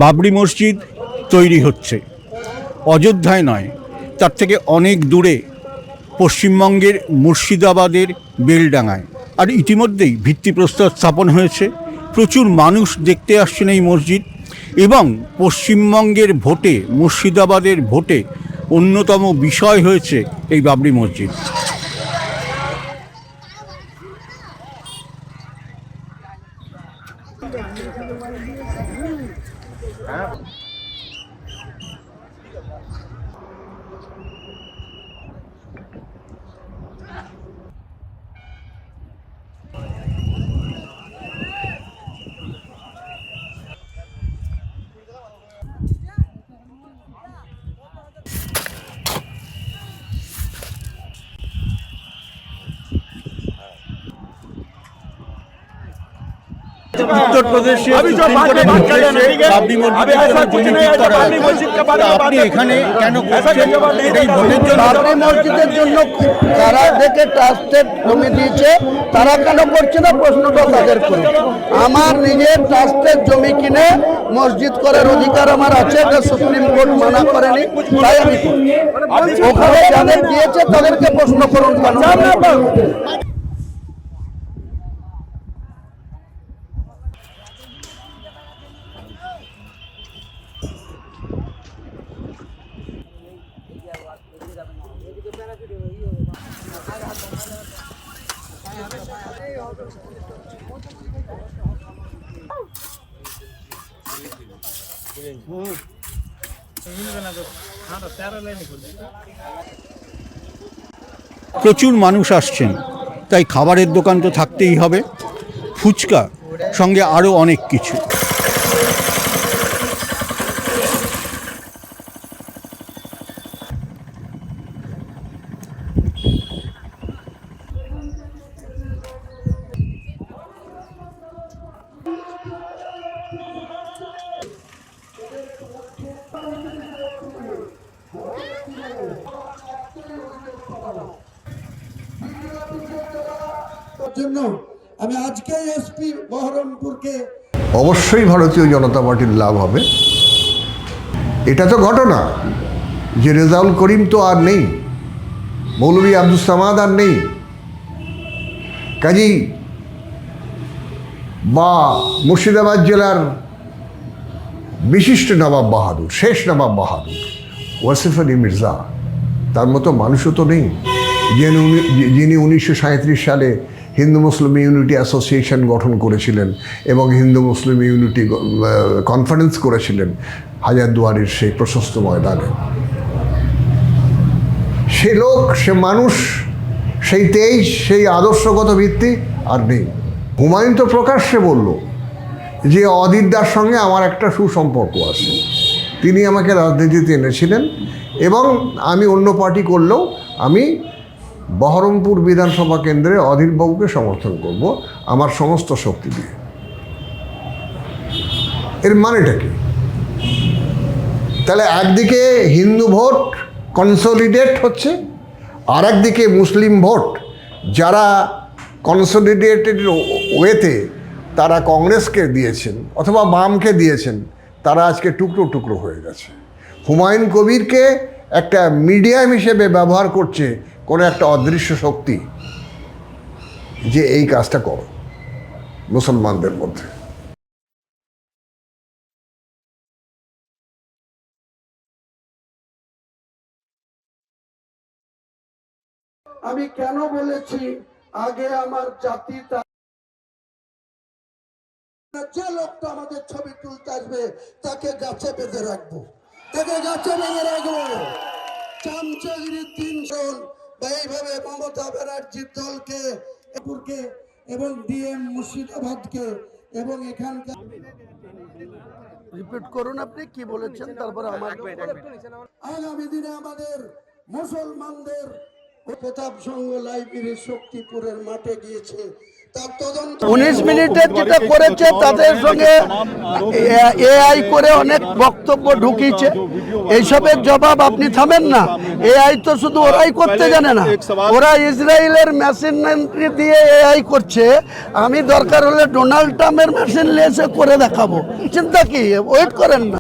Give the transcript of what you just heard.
বাবরি মসজিদ তৈরি হচ্ছে, অযোধ্যায় নয়, তার থেকে অনেক দূরে পশ্চিমবঙ্গের মুর্শিদাবাদের বেলডাঙায়। আর ইতিমধ্যেই ভিত্তিপ্রস্তর স্থাপন হয়েছে, প্রচুর মানুষ দেখতে আসছেন এই মসজিদ। এবং পশ্চিমবঙ্গের ভোটে, মুর্শিদাবাদের ভোটে অন্যতম বিষয় হয়েছে এই বাবরি মসজিদ। উত্তরপ্রদেশে বাবরি আপনি এখানে কেন করছেন? এই ভোটের জন্য? বাবরি মসজিদের জন্য যারা দেখে ট্রাস্টের জমি দিয়েছে তারা কেন করছে না, প্রশ্নটা তাদের করে। আমার নিজের ট্রাস্টের জমি কিনে মসজিদ করার অধিকার আমার আছে, এটা সুপ্রিম কোর্ট মানা করেনি, তাই আমি করি। ওখানে যাদের দিয়েছে তাদেরকে প্রশ্ন করুন কেন। প্রচুর মানুষ আসছেন, তাই খাবারের দোকান তো থাকতেই হবে, ফুচকা সঙ্গে আরও অনেক কিছু। জন্য আমি আজকে এসপি বহরমপুরকে অবশ্যই ভারতীয় জনতা পার্টির লাভ হবে। এটা তো ঘটনা যে রেজাউল করিম তো আর নেই, মৌলভী আব্দুস সামাদ আর নেই, কাজী বা মুর্শিদাবাদ জেলার বিশিষ্ট নবাব বাহাদুর, শেষ নবাব বাহাদুর, ওয়াসিফ আলী মির্জা, তার মতো মানুষও তো নেই যিনি 1937 সালে হিন্দু মুসলিম ইউনিটি অ্যাসোসিয়েশন গঠন করেছিলেন এবং হিন্দু মুসলিম ইউনিটি কনফারেন্স করেছিলেন হাজারদুয়ারির সেই প্রশস্ত ময়দানে। সে লোক, সে মানুষ, সেই তেজ, সেই আদর্শগত ভিত্তি আর নেই। হুমায়ুন তো প্রকাশ্যে বলল যে অদিতদার সঙ্গে আমার একটা সুসম্পর্ক আছে, তিনি আমাকে রাজনীতিতে এনেছিলেন এবং আমি অন্য পার্টি করলেও আমি বহরমপুর বিধানসভা কেন্দ্রে অধীরবাবুকে সমর্থন করব আমার সমস্ত শক্তি দিয়ে। এর মানেটা কি? তাহলে একদিকে হিন্দু ভোট কনসলিডেট হচ্ছে, আর একদিকে মুসলিম ভোট যারা কনসলিডেটেড ওয়েতে তারা কংগ্রেসকে দিয়েছেন অথবা বামকে দিয়েছেন, তারা আজকে টুকরো টুকরো হয়ে গেছে। হুমায়ুন কবিরকে একটা মিডিয়াম হিসেবে ব্যবহার করছে কোনো একটা অদৃশ্য শক্তি যে এই কাজটা করো মুসলমানদের মধ্যে। আমি কেন বলেছি আগে আমার জাতি, যে লোকটা আমাদের ছবি তুলতে আসবে তাকে গাছে বেঁধে রাখবো, তাকে গাছে বেঁধে রাখবো। চামচাগিরি 3 বা এইভাবে মমতা ব্যানার্জির দলকে এবং ডিএম মুর্শিদাবাদকে এবং এখানকার রিপিট করুন আপনি কি বলেছেন, তারপরে আমার আগামী দিনে আমাদের মুসলমানদের প্রতাপ সংঘ লাইব্রেরি শক্তিপুরের মাঠে গিয়েছে, তার তদন্ত 19 মিনিটে যেটা করেছে তাদের সঙ্গে এআই করে অনেক বক্তব্য ঢুকিয়েছে। এইসবের জবাব আপনি থামেন না। এআই তো শুধু ওরাই করতে জানে না, ওরা ইসরায়েলের মেশিন দিয়ে এআই করছে। আমি দরকার হলে ডোনাল্ড ট্রাম্পের মেশিন নিয়ে এসে করে দেখাবো। চিন্তা কি, ওয়েট করেন না।